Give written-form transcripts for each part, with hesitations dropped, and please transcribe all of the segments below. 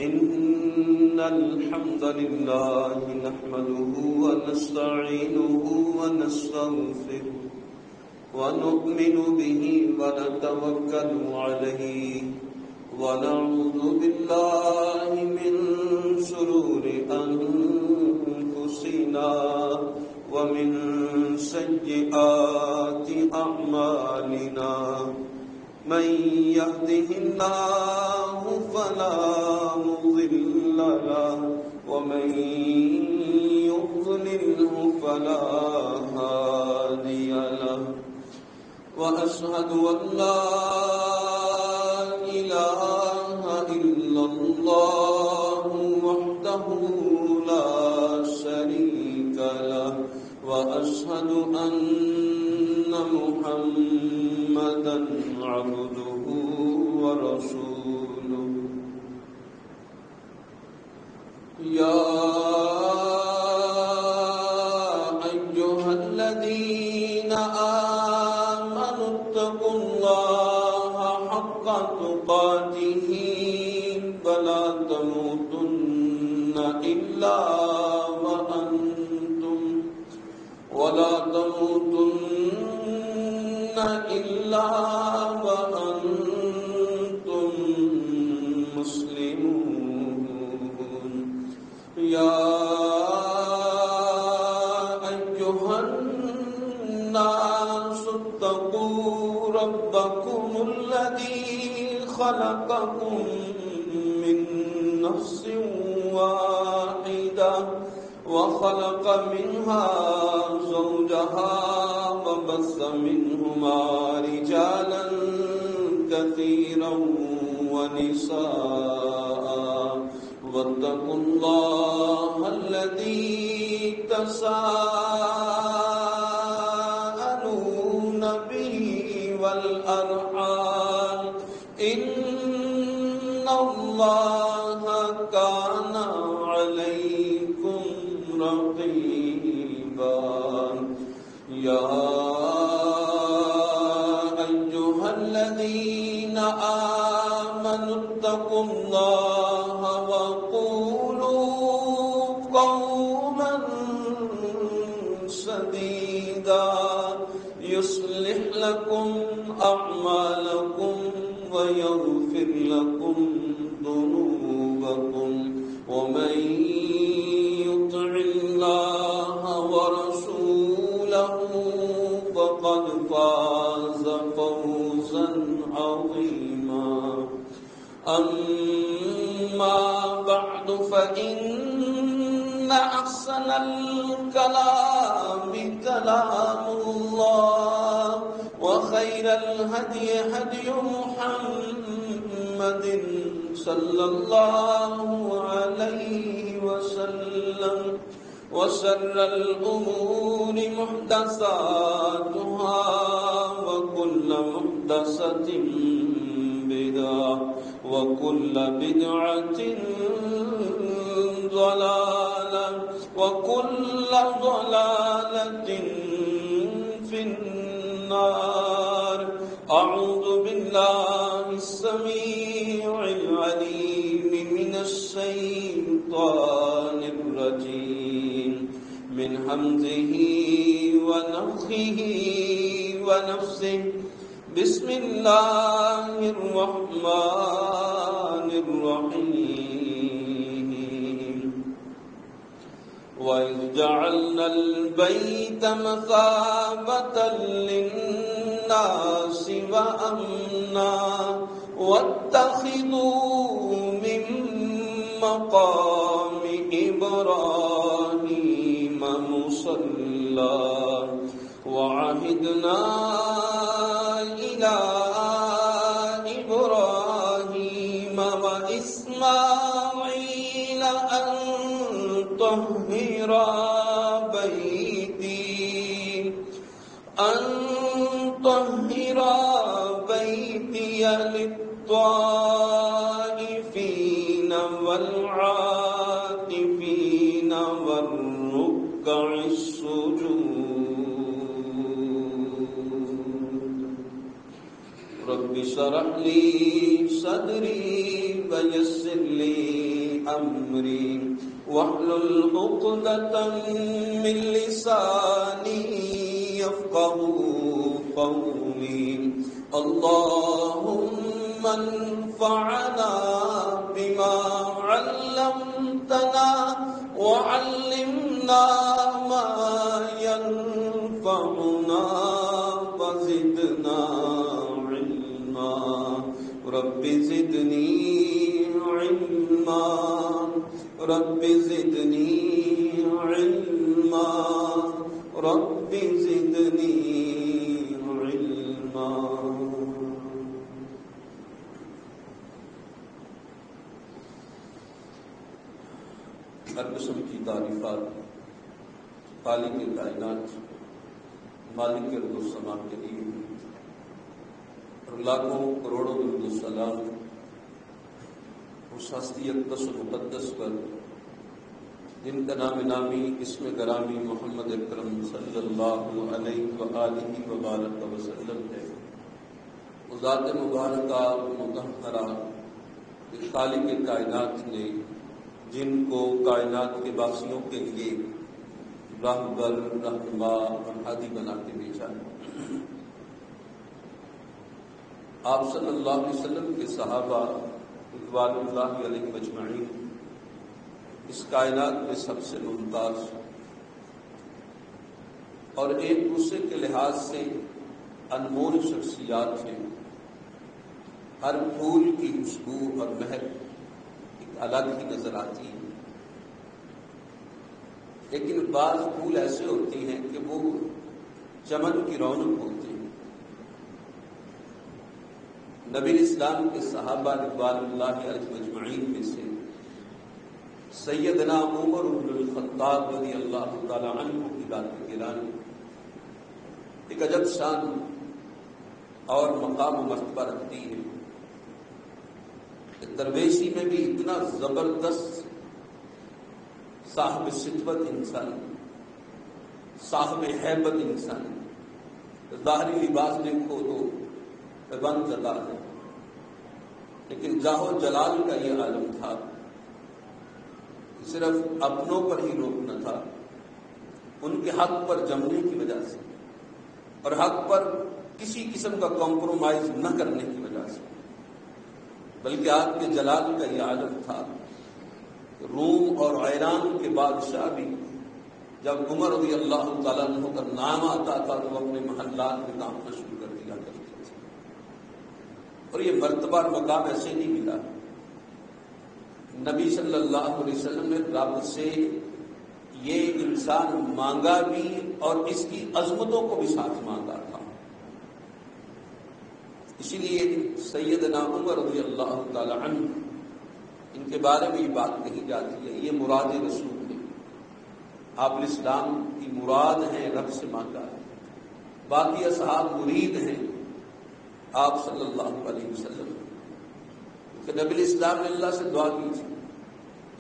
إن الحمد لله نحمده ونستعينه ونستغفره ونؤمن به ونتوكل عليه ونعوذ بالله من شرور أنفسنا ومن سيئات أعمالنا من يهده الله فلا مضل له ومن يضلله فلا هادي له وأشهد أن لا إله إلا الله وحده لا شريك له وأشهد أن محمدا عبده ورسوله يا أيها الذين آمنوا اتقوا الله حق تقاته ولا تموتن إلا وأنتم مسلمون يا أيها الناس اتقوا ربكم الذي خلقكم من نفس واحدة وخلق منها زوجها وبث منهما رجالا كثيرا ونساء واتقوا الله الذي تساءلون به والأرحام إن الله كان عليكم رقيبا يا أيها الذين آمنوا اتقوا الله وقولوا قولا سديدا يصلح لكم أعمالكم ويغفر لكم ذنوبكم ومن يطع الله ورسوله فقد فاز فوزا عظيما أما بعد فإن أحسن الكلام كلام الله وخير الهدي هدي محمد صلى الله عليه وسلم وشر الأمور محدثاتها وكل محدثة بدعة وكل بدعة ضلالة وكل ضلالة في النار أعوذ بالله السميع العليم من الشيطان الرجيم من همزه ونفخه ونفسه بسم الله الرحمن الرحيم وإذ جعلنا البيت مثابة للناس وأمنا واتخذوا من مقام إبراهيم مصلى وعهدنا إلى إبراهيم وإسماعيل أن طهر بيتي للطائفين والعاكفين والركع السجود رب اشرح لي صدري ويسر لي أمري واحلل عقدة من لساني يفقهوا قولي اللهم انفعنا بما علمتنا وعلمنا ما ينفعنا وزدنا علما رب زدني علما رب زدني علما رب زدني علما. ہر قسم کی تعریفات خالق کائنات مالک ارض و سما کے لیے اور لاکھوں کروڑوں درود و سلام اس ہستی اقدس و مقدس پر جن کا نام نامی اسم گرامی محمد اکرم صلی اللہ علیہ وآلہ وبارک وسلم ہے. وہ ذات مبارکہ مطہرہ خالق کائنات نے جن کو کائنات کے باسیوں کے لیے راہبر رہنما اور ہادی بنا کے بھیجا ہے. آپ صلی اللہ علیہ وسلم کے صحابہ رضوان اللہ علیہ مجمعین اس کائنات میں سب سے ممتاز اور ایک دوسرے کے لحاظ سے انمول شخصیات ہیں. ہر پھول کی خوشبو اور مہک ایک الگ ہی نظر آتی ہے، لیکن بعض پھول ایسے ہوتے ہیں کہ وہ چمن کی رونق ہوتے ہیں. نبی اسلام کے صحابہ رضوان اللہ علیہ مجمعین میں سے سیدنا عمر بن الخطاب رضی اللہ تعالی عنہ کی ذات گرامی ایک عجب شان اور مقام و مرتبہ رکھتی ہے. درویشی میں بھی اتنا زبردست صاحب صفت انسان، صاحب ہیبت انسان، ظاہری لباس دیکھو تو بند زدہ ہے، لیکن جاہ و جلال کا یہ عالم تھا. صرف اپنوں پر ہی روکنا تھا، ان کے حق پر جمنے کی وجہ سے اور حق پر کسی قسم کا کمپرومائز نہ کرنے کی وجہ سے، بلکہ آپ کے جلال کا یہ عالم تھا. روم اور ایران کے بادشاہ بھی جب عمر رضی اللہ تعالیٰ عنہ کا نام آتا تھا تو اپنے محلات میں کامنا شروع کر دیا کرتے تھے. اور یہ مرتبہ اور مقام ایسے نہیں ملا. نبی صلی اللہ علیہ وسلم نے رب سے یہ انسان مانگا بھی اور اس کی عظمتوں کو بھی ساتھ مانگا تھا. اسی لیے سیدنا عمر رضی اللہ تعالی عنہ ان کے بارے میں یہ بات کہی جاتی ہے یہ مراد رسول ہے. آپ الاسلام کی مراد ہیں، رب سے مانگا ہے. باقی اصحاب مرید ہیں آپ صلی اللہ علیہ وسلم کہ نبی الاسلام نے اللہ سے دعا کی تھی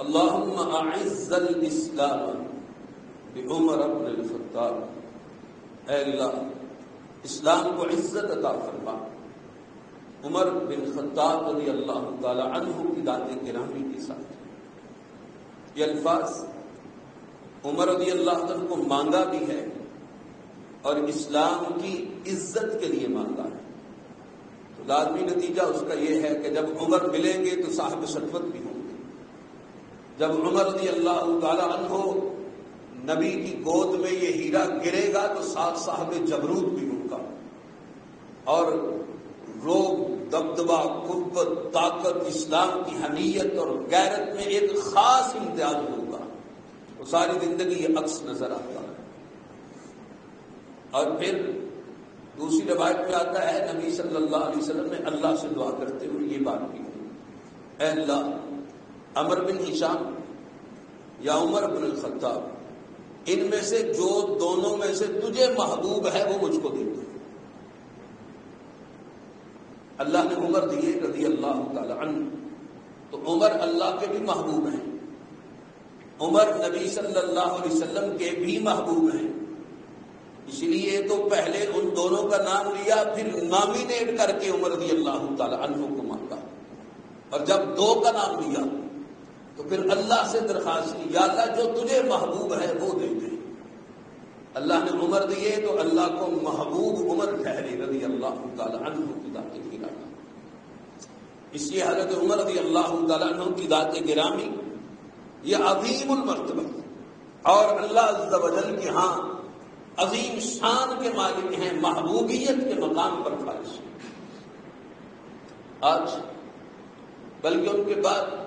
اللہم اعز الاسلام بعمر بن الخطاب، اے اللہ اسلام کو عزت عطا فرما عمر بن خطاب رضی اللہ تعالی عنہ کی ذات گرامی کے ساتھ. یہ الفاظ عمر رضی اللہ عنہ کو مانگا بھی ہے اور اسلام کی عزت کے لیے مانگا ہے. تو لازمی نتیجہ اس کا یہ ہے کہ جب عمر ملیں گے تو صاحب شرفت بھی ہوں گے. جب عمر رضی اللہ تعالی عنہ نبی کی گود میں یہ ہیرا گرے گا تو ساتھ صاحب جبروت بھی ہوگا اور روب دبدبا قوت طاقت اسلام کی حمیت اور غیرت میں ایک خاص امتیاز ہوگا. وہ ساری زندگی یہ عکس نظر آتا ہے. اور پھر دوسری روایت میں آتا ہے نبی صلی اللہ علیہ وسلم نے اللہ سے دعا کرتے ہوئے یہ بات کی اے اللہ عمر بن ہشام یا عمر بن الخطاب ان میں سے جو دونوں میں سے تجھے محبوب ہے وہ مجھ کو دے دے. اللہ نے عمر دیے رضی اللہ تعالی عنہ. تو عمر اللہ کے بھی محبوب ہیں، عمر نبی صلی اللہ علیہ وسلم کے بھی محبوب ہیں. اسی لیے تو پہلے ان دونوں کا نام لیا پھر نامینیٹ کر کے عمر رضی اللہ تعالی عنہ کو مانگا. اور جب دو کا نام لیا تو تو پھر اللہ سے درخواست کی، یا اللہ جو تجھے محبوب ہے وہ دے دے۔ اللہ نے عمر دیے تو اللہ کو محبوب عمر ٹھہرے رضی اللہ تعالی عنہ کی ذات گرامی۔ اس لیے حضرت عمر رضی اللہ تعالی عنہ کی ذات گرامی یہ عظیم المرتبہ اور اللہ عز و جل کے ہاں عظیم شان کے مالک ہیں، محبوبیت کے مقام پر فائز۔ آج بلکہ ان کے بعد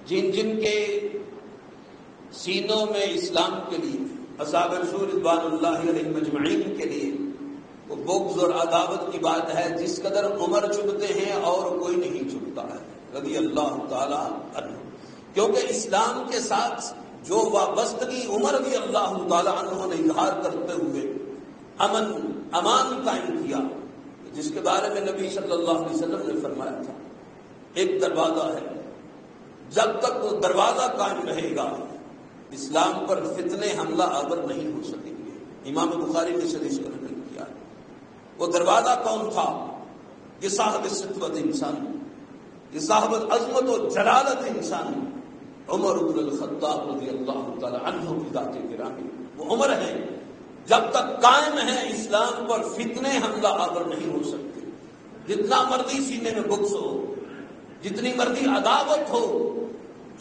جن جن کے سینوں میں اسلام کے لیے، اصحاب رسول رضوان اللہ علیہ مجمعین کے لیے وہ بغض اور عداوت کی بات ہے، جس قدر عمر چبھتے ہیں اور کوئی نہیں چبھتا ہے رضی اللہ تعالی عنہ، کیونکہ اسلام کے ساتھ جو وابستگی عمر رضی اللہ تعالی عنہ نے اظہار کرتے ہوئے امان قائم کیا، جس کے بارے میں نبی صلی اللہ علیہ وسلم نے فرمایا تھا ایک دروازہ ہے، جب تک وہ دروازہ قائم رہے گا اسلام پر فتنے حملہ آور نہیں ہو سکیں گے۔ امام بخاری نے اس حدیث کو نقل کیا۔ وہ دروازہ کون تھا؟ یہ صاحب سطوت انسان، یہ صاحب عظمت و جلالت انسان عمر بن الخطاب رضی اللہ تعالی عنہ کی ذات گرامی۔ وہ عمر ہے، جب تک قائم ہے اسلام پر فتنے حملہ آور نہیں ہو سکتے۔ جتنا مرضی سینے میں بغض ہو، جتنی مرضی عداوت ہو،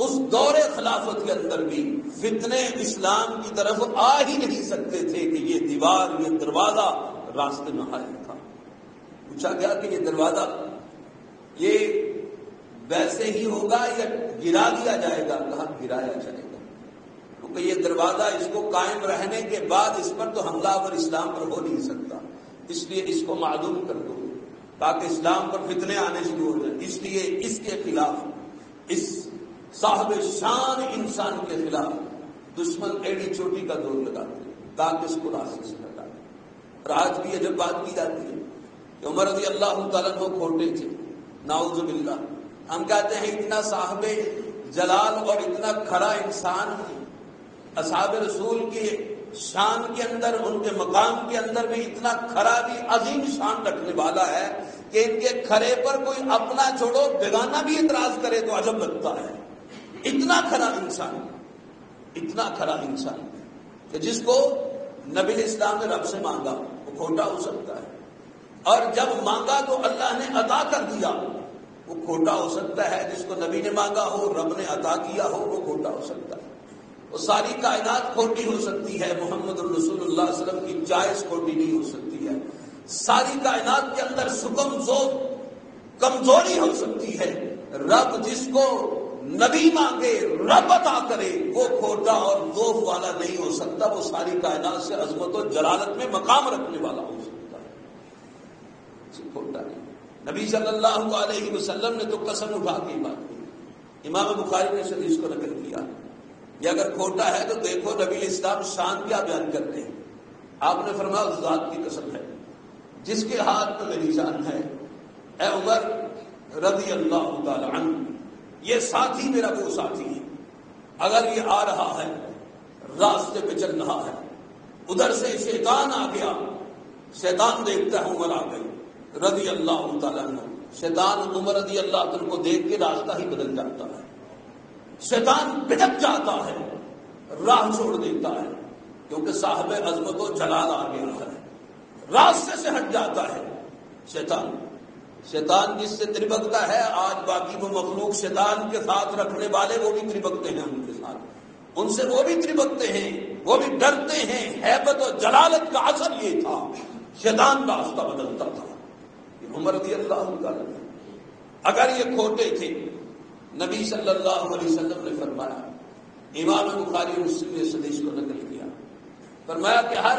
اس دور خلافت کے اندر بھی فتنے اسلام کی طرف آ ہی نہیں سکتے تھے کہ یہ دیوار، یہ دروازہ راستے میں حائل تھا۔ پوچھا گیا کہ یہ دروازہ یہ ویسے ہی ہوگا یا گرا دیا جائے گا؟ کہا گرایا جائے گا، کیونکہ یہ دروازہ اس کو قائم رہنے کے بعد اس پر تو حملہ اور اسلام پر ہو نہیں سکتا، اس لیے اس کو معدوم کر دو تاکہ اسلام پر فتنے آنے شروع ہو جائیں۔ اس لیے اس کے خلاف، اس صاحب شان انسان کے خلاف دشمن ایڑی چوٹی کا دور لگاتے ہیں تاکہ اس کو راستے سے ہٹا دیں۔ اور آج بھی یہ جب بات کی جاتی ہے کہ عمر رضی اللہ تعالیٰ وہ کھوٹے تھے، نعوذ باللہ، ہم کہتے ہیں اتنا صاحب جلال اور اتنا کھڑا انسان اصحاب رسول کے شان کے اندر، ان کے مقام کے اندر بھی اتنا کھڑا بھی عظیم شان رکھنے والا ہے کہ ان کے کھڑے پر کوئی اپنا چھوڑو بیگانہ بھی اعتراض کرے تو عجب لگتا ہے۔ اتنا کھڑا انسان، اتنا کھڑا انسان کہ جس کو نبی اسلام نے رب سے مانگا وہ کھوٹا ہو سکتا ہے، اور جب مانگا تو اللہ نے عطا کر دیا وہ کھوٹا ہو سکتا ہے۔ جس کو نبی نے مانگا ہو، رب نے عطا کیا ہو، وہ کھوٹا ہو سکتا ہے۔ وہ ساری کائنات کھوٹی ہو سکتی ہے، محمد الرسول اللہ صلی اللہ علیہ وسلم کی جائز کھوٹی نہیں ہو سکتی ہے۔ ساری کائنات کے اندر سکم زور کمزوری ہو سکتی ہے، رب جس کو نبی مانگے رب عطا کرے وہ کھوٹا اور ذوف والا نہیں ہو سکتا، وہ ساری کائنات سے عظمت و جلالت میں مقام رکھنے والا ہو سکتا ہے، کھوٹا نہیں۔ نبی صلی اللہ علیہ وسلم نے تو قسم اٹھا کے بات کی، امام بخاری نے اس حدیث کو نقل کیا، یہ اگر کھوٹا ہے تو دیکھو نبی اسلام شان کیا بیان کرتے ہیں۔ آپ نے فرمایا اس ذات کی قسم ہے جس کے ہاتھ میں میری جان ہے، اے عمر رضی اللہ تعالی عنہ، یہ ساتھی میرا وہ ساتھی ہے، اگر یہ آ رہا ہے راستے پہ چل رہا ہے، ادھر سے شیطان آ گیا، شیطان دیکھتا ہے عمر آ گئی رضی اللہ تعالیٰ عنہ، شیطان عمر رضی اللہ عنہ کو دیکھ کے راستہ ہی بدل جاتا ہے، شیطان بھٹک جاتا ہے، راہ چھوڑ دیتا ہے، کیونکہ صاحب عظمت و جلال آ گیا ہے، راستے سے ہٹ جاتا ہے شیطان جس سے تربکتا ہے، آج باقی وہ مخلوق شیطان کے ساتھ رکھنے والے وہ بھی تربکتے ہیں، ان کے ساتھ ان سے وہ بھی تربکتے ہیں، وہ بھی ڈرتے ہیں۔ ہیبت و جلالت کا اثر یہ تھا، شیطان راستہ بدلتا تھا۔ عمر رضی اللہ تعالیٰ اگر یہ کھوٹے تھے، نبی صلی اللہ علیہ وسلم نے فرمایا، امام بخاری اور مسلم نے اس حدیث کو نقل کیا، فرمایا کہ ہر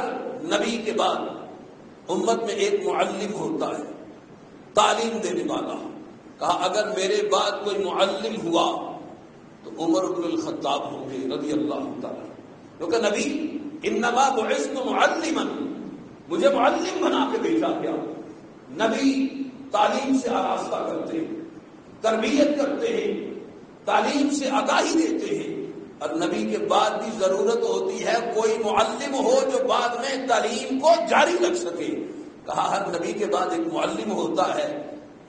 نبی کے بعد امت میں ایک معلم ہوتا ہے، تعلیم دینے والا۔ کہا اگر میرے بعد کوئی معلم ہوا تو عمر بن الخطاب ہوں گے رضی اللہ تعالیٰ، کیونکہ نبی انما بعثت معلما، مجھے معلم بنا کے بھیجا گیا۔ نبی تعلیم سے آراستہ کرتے ہیں، تربیت کرتے ہیں، تعلیم سے آگاہی دیتے ہیں، اور نبی کے بعد بھی ضرورت ہوتی ہے کوئی معلم ہو جو بعد میں تعلیم کو جاری رکھ سکے۔ کہا ہر نبی کے بعد ایک معلم ہوتا ہے،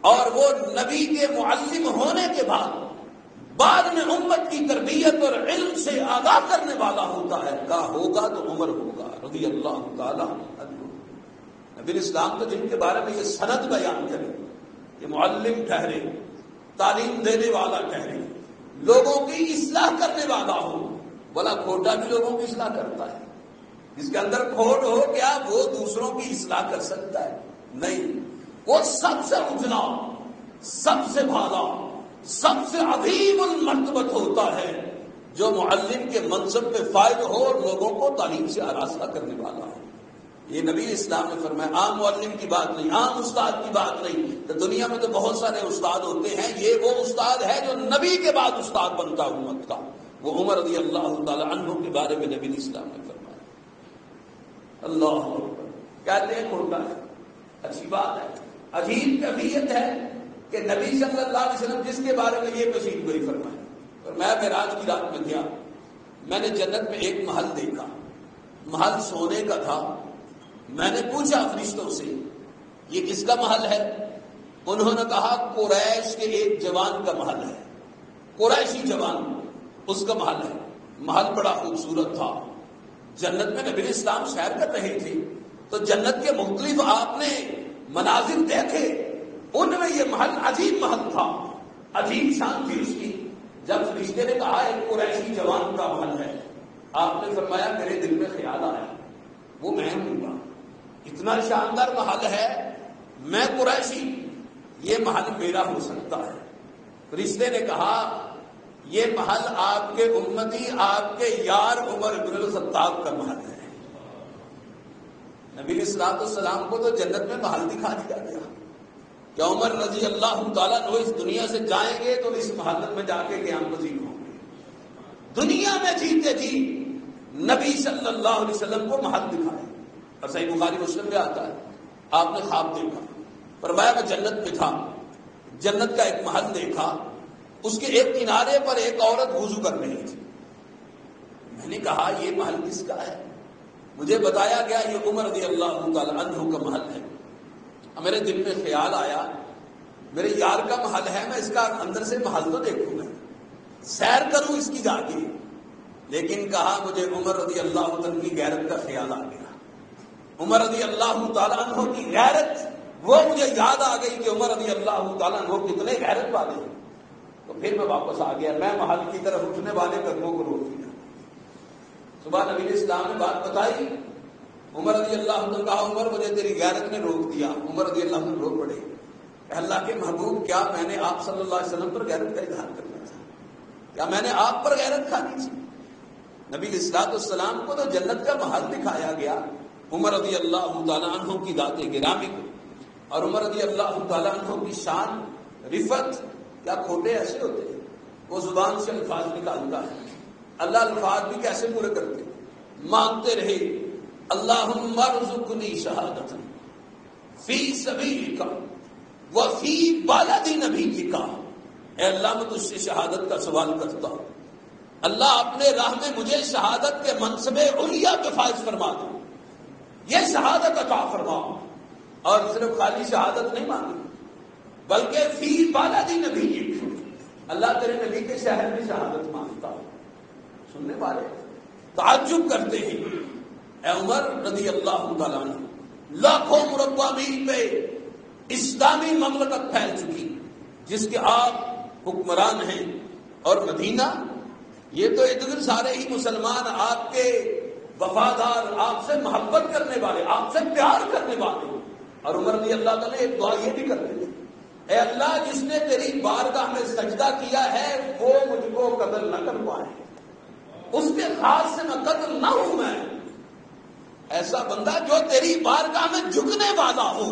اور وہ نبی کے معلم ہونے کے بعد بعد میں امت کی تربیت اور علم سے آگاہ کرنے والا ہوتا ہے، کہا ہوگا تو عمر ہوگا رضی اللہ تعالیٰ عنہ۔ نبی اسلام تو جن کے بارے میں یہ سند بیان کرے کہ معلم ٹھہرے، تعلیم دینے والا ٹھہرے، لوگوں کی اصلاح کرنے والا ہو، بلا کھوٹا بھی لوگوں کی اصلاح کرتا ہے، جس کے اندر کھوٹ ہو کیا وہ دوسروں کی اصلاح کر سکتا ہے؟ نہیں، وہ سب سے اجلا، سب سے بھالا، سب سے عظیم المرتبت ہوتا ہے جو معلم کے منصب پہ فائد ہو اور لوگوں کو تعلیم سے آراستہ کرنے والا ہو۔ یہ نبی اسلام نے فرمایا، عام معلم کی بات نہیں، عام استاد کی بات نہیں۔ تو دنیا میں تو بہت سارے استاد ہوتے ہیں، یہ وہ استاد ہے جو نبی کے بعد استاد بنتا امت کا، وہ عمر رضی اللہ تعالی عنہ کے بارے میں نبی اسلام نے فرمایا۔ اللہ اکبر، کہتے ہیں کھوٹا ہے، اچھی بات ہے، عجیب کیفیت ہے کہ نبی صلی اللہ علیہ وسلم جس کے بارے میں یہ پیشین گوئی فرمائے۔ اور میں معراج کی رات میں گیا، میں نے جنت میں ایک محل دیکھا، محل سونے کا تھا۔ میں نے پوچھا فرشتوں سے یہ کس کا محل ہے؟ انہوں نے کہا قریش کے ایک جوان کا محل ہے، قریشی جوان اس کا محل ہے۔ محل بڑا خوبصورت تھا۔ جنت میں نبی اسلام سیر کر رہے تھے تو جنت کے مختلف آپ نے مناظر دیکھے، ان میں یہ محل عجیب محل تھا، عجیب شان تھی اس کی۔ جب فرشتے نے کہا ایک قریشی جوان کا محل ہے، آپ نے فرمایا میرے دل میں خیال آیا وہ میں ہوں گا، اتنا شاندار محل ہے، میں قریشی، یہ محل میرا ہو سکتا ہے۔ فرشتے نے کہا یہ محل آپ کے امتی، آپ کے یار عمر بن الخطاب کا محل ہے۔ نبی الصلوۃ والسلام کو تو جنت میں محل دکھا دیا گیا کہ عمر رضی اللہ تعالیٰ عنہ اس دنیا سے جائیں گے تو اس محل میں جا کے قیام پذیر ہوں گے۔ دنیا میں جیتے جی نبی صلی اللہ علیہ وسلم کو محل دکھائے، اور صحیح بخاری مسلم میں آتا ہے آپ نے خواب دیکھا، فرمایا میں جنت میں تھا، جنت کا ایک محل دیکھا، اس کے ایک کنارے پر ایک عورت وضو کر رہی تھی۔ میں نے کہا یہ محل کس کا ہے؟ مجھے بتایا گیا یہ عمر رضی اللہ تعالی عنہ کا محل ہے۔ میرے دل میں خیال آیا میرے یار کا محل ہے، میں اس کا اندر سے محل تو دیکھوں گا، سیر کروں اس کی جا کے، لیکن کہا مجھے عمر رضی اللہ عنہ کی غیرت کا خیال آ گیا۔ عمر رضی اللہ تعالی عنہ کی غیرت وہ مجھے یاد آ گئی کہ عمر رضی اللہ تعالی عنہ کتنے غیرت والے ہیں۔ تو پھر میں واپس آ گیا، میں محل کی طرف اٹھنے والے قدموں کو روک دیا۔ صبح نبی اسلام نے بات بتائی، عمر رضی اللہ عنہ نے کہا عمر مجھے تیری غیرت نے روک دیا۔ عمر رضی اللہ عنہ رو پڑے، اللہ کے محبوب کیا میں نے آپ صلی اللہ علیہ وسلم پر غیرت کا اظہار کرنا تھا؟ کیا میں نے آپ پر غیرت کھانی تھی؟ نبی الصلوۃ والسلام کو تو جنت کا محل دکھایا گیا، عمر رضی اللہ تعالیٰ عنہ کی ذات گرامی کو، اور عمر رضی اللہ تعالیٰ عنہ کی شان رفت، کیا کھوٹے ایسے ہوتے ہیں؟ وہ زبان سے الفاظ نکالتا ہے، اللہ الفاظ بھی کیسے پورے کرتے، مانگتے رہے اللہم ارزقنی شہادت فی سبیلک وفی بلد نبیک، اے اللہ میں تجھ سے شہادت کا سوال کرتا ہوں، اللہ اپنے راہ میں مجھے شہادت کے منصب علیٰ پہ فائز فرما دو، یہ شہادت عطا فرما۔ اور صرف خالی شہادت نہیں مانگی بلکہ فی بلد نبیک، اللہ تیرے نبی کے شہر میں شہادت مانگتا ہوں۔ سننے والے تعجب کرتے ہیں، اے عمر رضی اللہ تعالیٰ عنہ، لاکھوں مربع میل پہ اسلامی مملکت پھیل چکی جس کے آپ حکمران ہیں، اور مدینہ یہ تو ادھر سارے ہی مسلمان آپ کے وفادار، آپ سے محبت کرنے والے، آپ سے پیار کرنے والے۔ اور عمر رضی اللہ تعالیٰ ایک دعا یہ بھی کرتے تھے، اے اللہ جس نے تیری بارگاہ میں سجدہ کیا ہے وہ مجھ کو قتل نہ کر پائے، اس کے خاص سے میں قتل نہ ہوں، میں ایسا بندہ جو تیری بارگاہ میں جھکنے والا ہو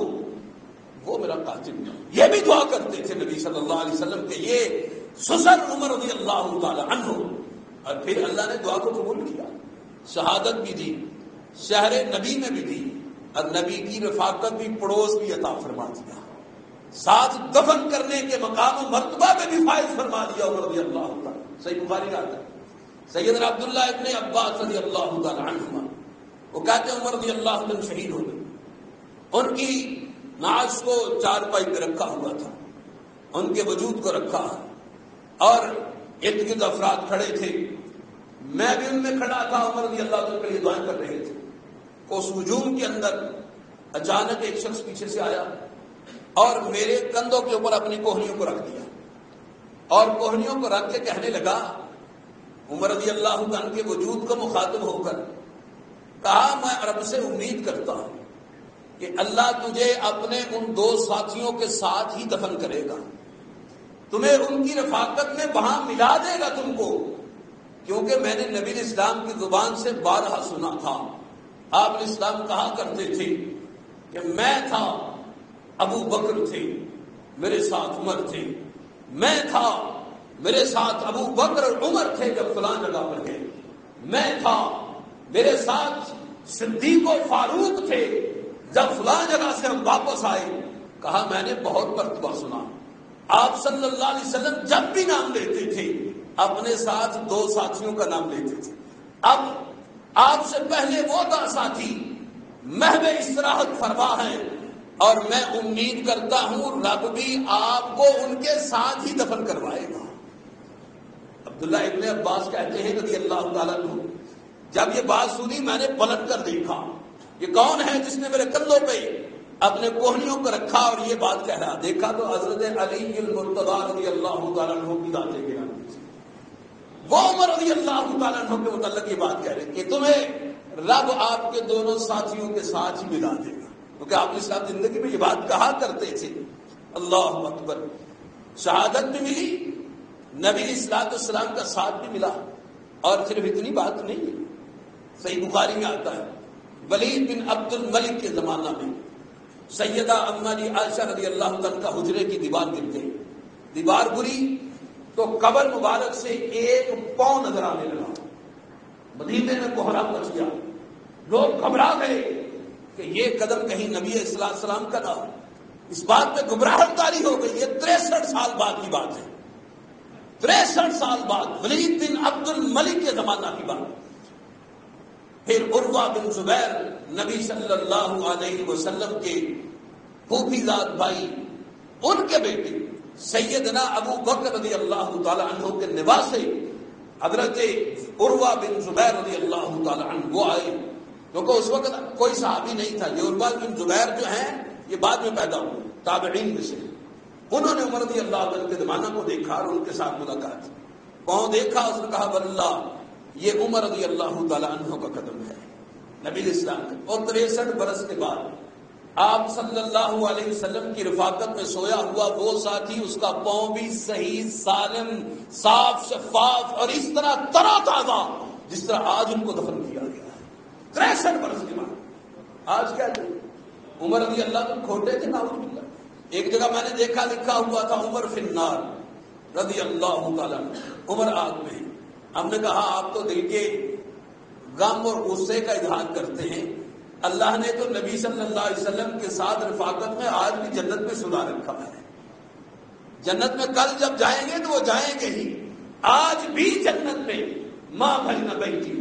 وہ میرا قاتل نہ ہو۔ یہ بھی دعا کرتے تھے نبی صلی اللہ علیہ وسلم کے یہ سسر عمر رضی اللہ تعالی عنہ، اور پھر اللہ نے دعا کو قبول کیا، شہادت بھی دی، شہر نبی میں بھی دی، اور نبی کی رفاقت بھی، پڑوس بھی عطا فرما دیا، ساتھ دفن کرنے کے مقام و مرتبہ میں بھی فائز فرما دیا عمر رضی اللہ تعالی۔ صحیح بخاری کا آتا ہے سیدنا عبداللہ ابن عباس رضی اللہ تعالی عنہما، وہ کہتے ہیں عمر رضی اللہ عنہ شہید ہو گئے، ان کی نعش کو چارپائی پہ رکھا ہوا تھا، ان کے وجود کو رکھا، اور ارد گرد افراد کھڑے تھے، میں بھی ان میں کھڑا تھا، عمر رضی اللہ عنہ کے لیے دعائیں کر رہے تھے۔ اس ہجوم کے اندر اچانک ایک شخص پیچھے سے آیا اور میرے کندھوں کے اوپر اپنی کوہنیوں کو رکھ دیا، اور کوہنیوں کو رکھ کے کہنے لگا، عمر رضی اللہ عنہ کے وجود کو مخاطب ہو کر کہا، میں رب سے امید کرتا ہوں کہ اللہ تجھے اپنے ان دو ساتھیوں کے ساتھ ہی دفن کرے گا، تمہیں ان کی رفاقت میں وہاں ملا دے گا تم کو، کیونکہ میں نے نبی اسلام کی زبان سے بارہا سنا تھا، آپ اسلام کہا کرتے تھے کہ میں تھا، ابو بکر تھے، میرے ساتھ عمر تھے، میں تھا، میرے ساتھ ابو بکر اور عمر تھے جب فلاں جگہ پر گئے، میں تھا، میرے ساتھ صدیق و فاروق تھے جب فلاں جگہ سے ہم واپس آئے۔ کہا میں نے بہت مرتبہ سنا، آپ صلی اللہ علیہ وسلم جب بھی نام لیتے تھے اپنے ساتھ دو ساتھیوں کا نام لیتے تھے، اب آپ سے پہلے وہ دو ساتھی محو استراحت فرما ہے، اور میں امید کرتا ہوں رب بھی آپ کو ان کے ساتھ ہی دفن کروائے گا۔ عبداللہ ابن عباس کہتے ہیں رضی اللہ تعالیٰ عنہ، جب یہ بات سنی میں نے پلٹ کر دیکھا، یہ کون ہے جس نے میرے کندھوں پہ اپنے کوہنیوں کو رکھا اور یہ بات کہہ رہا؟ دیکھا تو حضرت علی المرتضیٰ رضی اللہ تعالیٰ عنہ کی ذات گرامی تھی، وہ عمر رضی اللہ تعالیٰ عنہ کے متعلق یہ بات کہہ رہے کہ تمہیں رب آپ کے دونوں ساتھیوں کے ساتھ ہی ملا دے گا، کیونکہ آپ اسلام زندگی میں یہ بات کہا کرتے تھے۔ اللہ اکبر، شہادت بھی ملی، نبی الصلوۃ والسلام کا ساتھ بھی ملا، اور صرف اتنی بات نہیں ہے، صحیح بخاری میں آتا ہے ولید بن عبد الملک کے زمانہ میں سیدہ اماں جی عائشہ رضی اللہ عنہ کا حجرے کی دیوار گر گئی، دیوار گری تو قبر مبارک سے ایک پاؤں نظر آنے لگا، مدینے میں کوہرام مچ گیا، لوگ گھبرا گئے کہ یہ قدم کہیں نبی صلی اللہ علیہ وسلم کا نہ ہو، اس بات پہ گھبراہٹ طاری ہو گئی۔ یہ 63 سال بعد کی بات ہے، 63 سال بعد، ولید بن عبد الملک کے زمانہ کی بات۔ پھر عروہ بن زبیر نبی صلی اللہ علیہ وسلم کے پھوپھی زاد بھائی، ان کے بیٹے سیدنا ابو بکر رضی اللہ تعالی عنہ کے نواسے حضرت عروہ بن زبیر رضی اللہ تعالی عنہ وہ آئے، کیونکہ اس وقت کوئی صحابی نہیں تھا، یہ عروہ بن زبیر جو ہیں یہ بعد میں پیدا ہوئے تابعین میں سے، انہوں نے عمر رضی اللہ عنہ کے زمانہ کو دیکھا اور ان کے ساتھ ملاقات، پاؤں دیکھا، اس نے کہا واللہ یہ عمر رضی اللہ تعالی عنہ کا قدم ہے نبی اسلام کا۔ اور 63 برس کے بعد آپ صلی اللہ علیہ وسلم کی رفاقت میں سویا ہوا وہ ساتھی، اس کا پاؤں بھی صحیح سالم صاف شفاف اور اس طرح ترا تازہ جس طرح آج ان کو دفن کیا گیا ہے 63 برس کے بعد۔ آج کیا ہے؟ عمر رضی اللہ عنہ کھوٹے تھے نعوذ باللہ۔ ایک جگہ میں نے دیکھا لکھا ہوا تھا عمر فی النار رضی اللہ تعالیٰ عنہ، عمر آگ میں۔ ہم نے کہا آپ تو دل کے غم اور غصے کا اظہار کرتے ہیں، اللہ نے تو نبی صلی اللہ علیہ وسلم کے ساتھ رفاقت میں آج بھی جنت میں سنا رکھا ہے، جنت میں کل جب جائیں گے تو وہ جائیں گے ہی، آج بھی جنت میں ماں بھائی نہ بیٹھی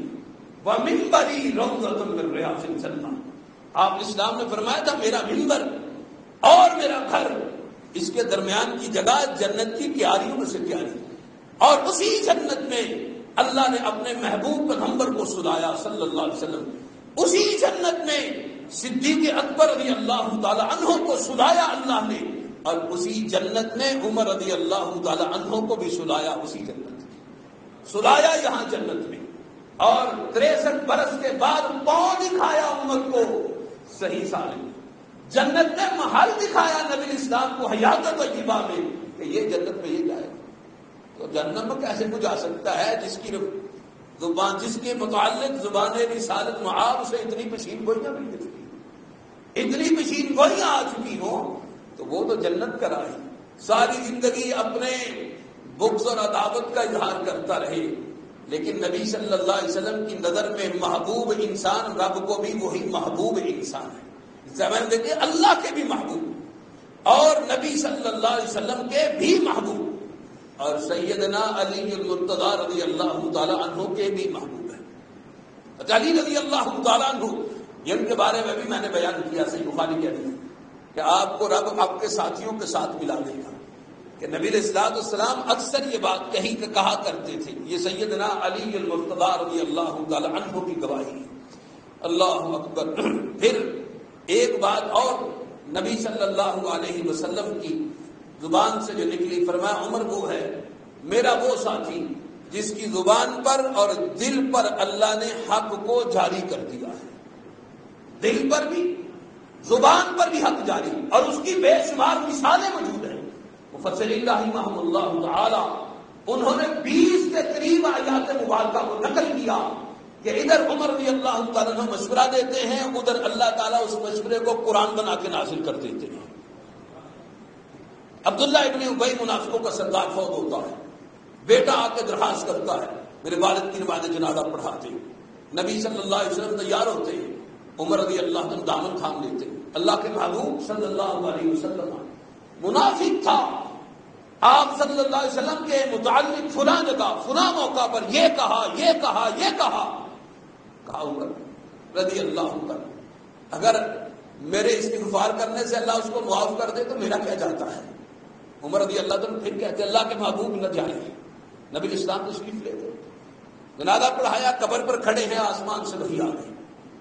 ومنبری روضۃ من ریاض الجنہ۔ آپ اسلام نے فرمایا تھا میرا منبر اور میرا گھر، اس کے درمیان کی جگہ جنت کی کیاریوں میں سے کیاری، اور اسی جنت میں اللہ نے اپنے محبوب پیغمبر کو سلایا صلی اللہ علیہ وسلم، اسی جنت میں صدیق اکبر رضی اللہ تعالی عنہ کو سلایا اللہ نے، اور اسی جنت میں عمر رضی اللہ تعالی عنہ کو بھی سلایا، اسی جنت میں سلایا یہاں جنت میں۔ اور 63 برس کے بعد پاؤں دکھایا عمر کو صحیح سالم، جنت نے محل دکھایا نبی اسلام کو حیات طیبہ میں کہ یہ جنت میں یہ جائے گا۔ تو جنت میں کیسے کو جا سکتا ہے جس کی زبان، جس کے متعلق زبان رسالت معاب سے اتنی پشین گوئیاں بھی چکی، اتنی پشین گوئیاں آ چکی ہوں، تو وہ تو جنت کا راہی ساری زندگی اپنے بغض اور عداوت کا اظہار کرتا رہے، لیکن نبی صلی اللہ علیہ وسلم کی نظر میں محبوب انسان رب کو بھی وہی محبوب انسان ہے، زمین دیکھیے اللہ کے بھی محبوب اور نبی صلی اللہ علیہ وسلم کے بھی محبوب، اور سیدنا علی المرتضیٰ رضی اللہ تعالی عنہ کے بھی محبوب ہے۔ علی رضی اللہ تعالی عنہ جن کے بارے میں بھی میں نے بیان کیا صحیح بخاری کے حدیث کہ آپ کو رب آپ کے ساتھیوں کے ساتھ ملا دے گا، کہ نبی علیہ الصلوۃ والسلام اکثر یہ بات کہا کرتے تھے. یہ سیدنا علی المرتضی رضی اللہ تعالی عنہ کی گواہی ہے. اللہ اکبر. پھر ایک بات اور نبی صلی اللہ علیہ وسلم کی زبان سے جو نکلی، فرمایا عمر وہ ہے میرا وہ ساتھی جس کی زبان پر اور دل پر اللہ نے حق کو جاری کر دیا ہے. دل پر بھی زبان پر بھی حق جاری، اور اس کی بے شمار مثالیں موجود ہیں. مفسرین رحمہم اللہ تعالی انہوں نے 20 کے قریب آیات مبارکہ کو نقل کیا کہ ادھر عمر رضی اللہ تعالیٰ عنہ مشورہ دیتے ہیں، ادھر اللہ تعالیٰ اس مشورے کو قرآن بنا کے نازل کر دیتے ہیں. عبداللہ ابن ابی منافقوں کا سردار فوت ہوتا ہے، بیٹا آ کے درخواست کرتا ہے میرے والد کی نماز جنازہ پڑھا دیں. نبی صلی اللہ علیہ وسلم تیار ہوتے ہیں، عمر رضی اللہ عنہ دامن تھام لیتے ہیں. اللہ کے محبوب صلی اللہ علیہ وسلم منافق تھا، آپ صلی اللہ علیہ وسلم کے متعلق فلاں جگہ فلاں موقع پر یہ کہا عمر رضی اللہ عنہ اگر میرے استغفار کرنے سے اللہ اس کو معاف کر دے تو میرا کیا جاتا ہے. عمر رضی اللہ عنہ پھر کہتے اللہ کے محبوب نہ جائیں. نبی اسلام تشریف لے گئے، جنازہ پڑھایا، قبر پر کھڑے ہیں، آسمان سے وحی آ گئی.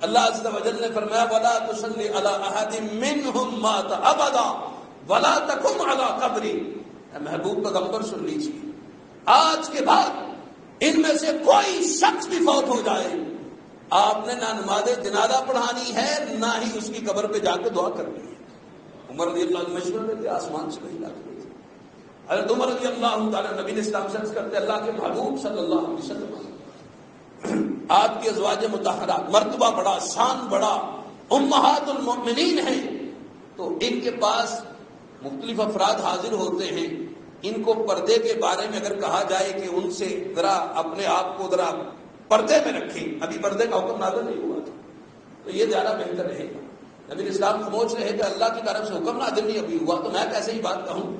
اللہ عز و جل نے فرمایا وَلَا تُصَلِّ عَلَىٰ أَحَدٍ مِّنْهُمْ مَاتَ أَبَدًا وَلَا تَقُمْ عَلَىٰ قَبْرِهِ. محبوب پیغمبر سن لیجیے، آج کے بعد ان میں سے کوئی شخص بھی فوت ہو جائے، آپ نے نہ نماز جنازہ پڑھانی ہے نہ ہی اس کی قبر پہ جا کے دعا کرنی ہے. عمر رضی اللہ عنہ مشورہ دیتے، آسمان سے وحی آ گئی. حضرت عمر رضی اللہ تعالیٰ نبی نے اسلام سرچ کرتے اللہ کے محبوب صلی اللہ علیہ وسلم آپ کی ازواج مطہرات مرتبہ بڑا، شان بڑا، امہات المؤمنین ہیں، تو ان کے پاس مختلف افراد حاضر ہوتے ہیں. ان کو پردے کے بارے میں اگر کہا جائے کہ ان سے ذرا اپنے آپ کو ذرا پردے میں رکھیں، ابھی پردے کا حکم نازل نہیں ہوا تھا، تو یہ زیادہ بہتر رہے گا. نبی اسلام خاموش رہے کہ اللہ کی طرف سے حکم نازل نہیں ابھی ہوا تو میں کیسے ہی بات کہوں.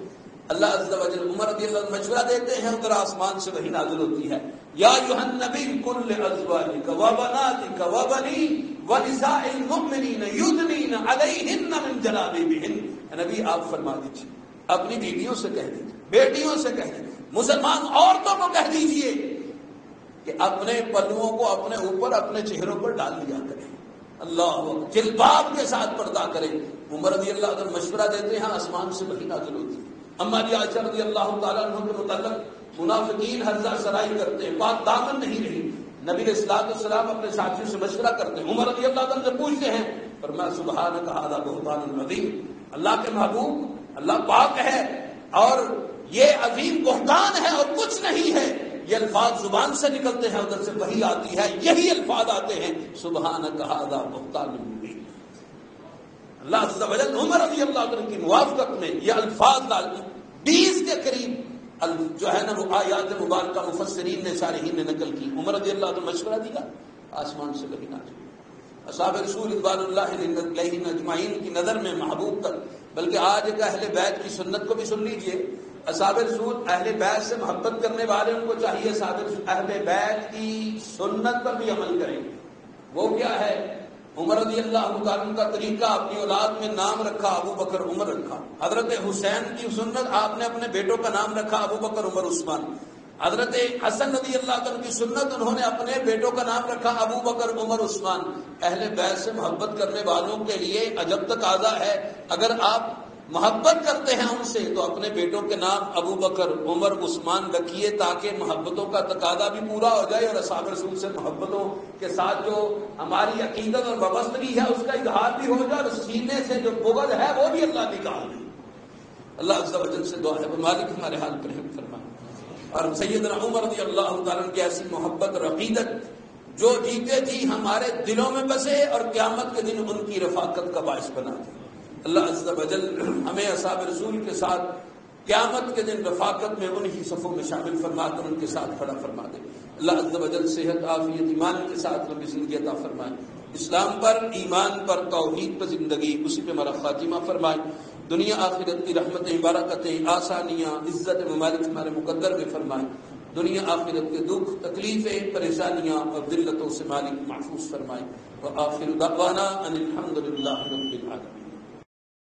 اللہ عز و جل عمر رضی اللہ عنہ مشورہ دیتے ہیں، ادھر آسمان سے وحی نازل ہوتی ہے. یا ایھا النبی قل لازواجک وبناتک وبنی ونساء المؤمنین یدنین علیہن من جلابیبہن. نبی آپ فرما دیجیے، اپنی بیویوں سے کہہ دیجیے، بیٹیوں سے کہہ دیجیے، مسلمان عورتوں کو کہہ دیجیے کہ اپنے پلوؤں کو اپنے اوپر اپنے چہروں پر ڈال لیا کریں، اللہ جلباب کے ساتھ پردہ کریں. عمر رضی اللہ عنہ مشورہ دیتے ہیں، آسمان سے وحی نازل ہوتی ہے. اما عائشہ رضی اللہ تعالیٰ عنہ کے متعلق منافقین حرزہ سرائی کرتے ہیں، پاک دامن نہیں رہی. نبی علیہ الصلوۃ والسلام اپنے ساتھیوں سے مشورہ کرتے ہیں. عمر رضی اللہ عنہ سے پوچھتے ہیں، فرمایا سبحانک ھذا بہتان عظیم. اللہ کے محبوب اللہ پاک ہے اور یہ عظیم بہتان ہے اور کچھ نہیں ہے. یہ الفاظ زبان سے نکلتے ہیں، ادھر سے وحی آتی ہے، یہی الفاظ آتے ہیں سبحانک ھذا بہتان عظیم. اللہ عز و جل عمر رضی اللہ عنہ کی موافقت میں یہ الفاظ 20 کے قریب جو ہے نا وہ آیات مبارکہ مفسرین نے شارحین نے نقل کی. عمر رضی اللہ عنہ مشورہ دیا، آسمان سے وحی نازل. اصحاب رسول رضوان اللہ علیہم اجمعین کی نظر میں محبوب تک، بلکہ آج ایک اہل بیت کی سنت کو بھی سن لیجئے. اصحاب رسول اہل بیت سے محبت کرنے والے ان کو چاہیے اہل بیت کی سنت پر بھی عمل کریں. وہ کیا ہے؟ عمر رضی اللہ عنہ کا طریقہ، اپنی اولاد میں نام رکھا ابو بکر عمر رکھا. حضرت حسین کی سنت، آپ نے اپنے بیٹوں کا نام رکھا ابو بکر عمر عثمان. حضرت حسن رضی اللہ عنہ کی سنت، انہوں نے اپنے بیٹوں کا نام رکھا ابو بکر عمر عثمان. اہل بیت سے محبت کرنے والوں کے لیے عجب تقاضا ہے، اگر آپ محبت کرتے ہیں ان سے تو اپنے بیٹوں کے نام ابو بکر عمر عثمان رکھیے، تاکہ محبتوں کا تقاضا بھی پورا ہو جائے اور اصحاب رسول سے محبتوں کے ساتھ جو ہماری عقیدت اور وابستگی ہے اس کا اظہار بھی ہو جائے، اور سینے سے جو بغض ہے وہ بھی اللہ نکال دے. اللہ عز و جل سے دعا ہے مالک ہمارے حال پر رحم فرمائے، اور سیدنا عمر رضی اللہ تعالیٰ کی ایسی محبت اور عقیدت جو جیتے جی ہمارے دلوں میں بسے اور قیامت کے دن ان کی رفاقت کا باعث بنا دے. اللہ عز و جل ہمیں اصحاب رسول کے ساتھ قیامت کے دن رفاقت میں انہی صفوں میں شامل فرما کر ان کے ساتھ کھڑا فرما دے. اللہ عز و جل صحت عافیت ایمان کے ساتھ لمبی زندگی عطا فرمائے. اسلام پر، ایمان پر، توحید پر زندگی، اسی پہ ہمارا خاتمہ فرمائے. دنیا آخرت کی رحمتیں، برکتیں، آسانیاں، عزت ممالک ہمارے مقدر میں فرمائے. دنیا آخرت کے دکھ، تکلیفیں، پریشانیاں اور ذلتوں سے مالک محفوظ فرمائے. وآخر دعوانا ان الحمد للہ رب العالمین.